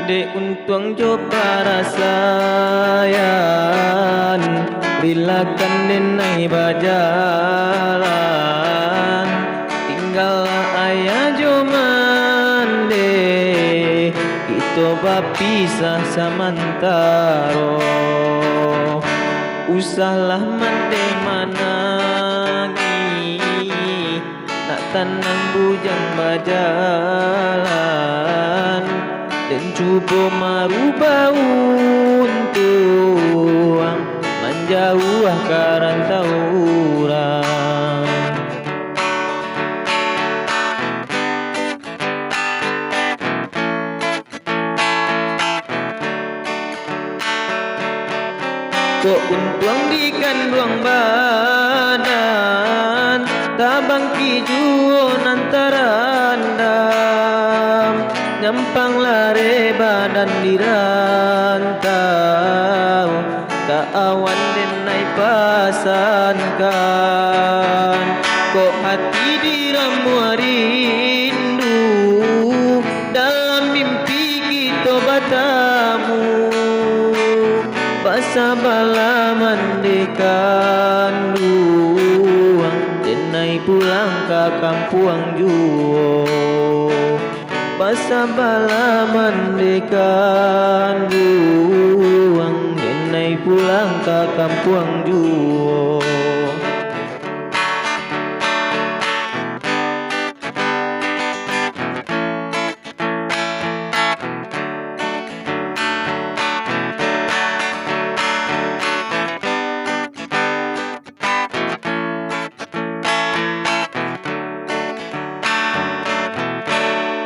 De untung coba rasayan, rilakan denai bajalan, tinggal ayah jomande, kita bapisah samantaro. Usahlah mande managi, nak tanang bujang bajalan, dan cuba marubah untung menjauh karantauran. Kok untung di kandung badan, tabang kijuan antarandam, nyampang lare badan dirantau, tak awan denai pasankan. Kok hati diramu rindu, dalam mimpi kita bertemu, basa bala mandekan luang, denai pulang ke kampung juo. Basa bala mandekan luang, denai pulang ke kampung juo.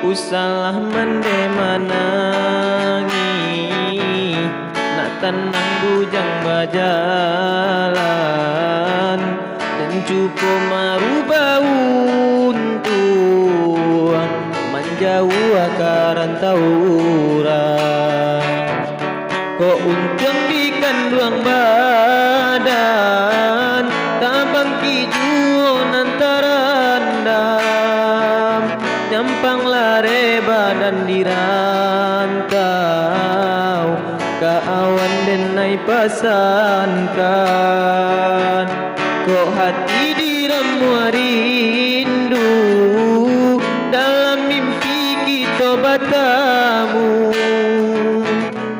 Usalah mande manangi, nak tenang bujang bajalan, dan cukup marubah untung menjauh karantauran. Kok untung di kandung badan, tabang kijuan antarandam, nyampang lare badan dirantau, ka awan denai pasankan. Kok hati diramu rindu, dalam mimpi kita bertemu,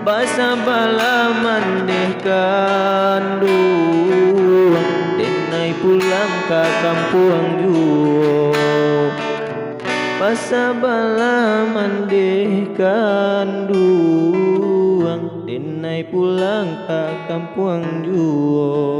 basa bala mandekan luang, denai pulang ke kampung juo. Basa bala mandekan luang, denai pulang ke kampung juo.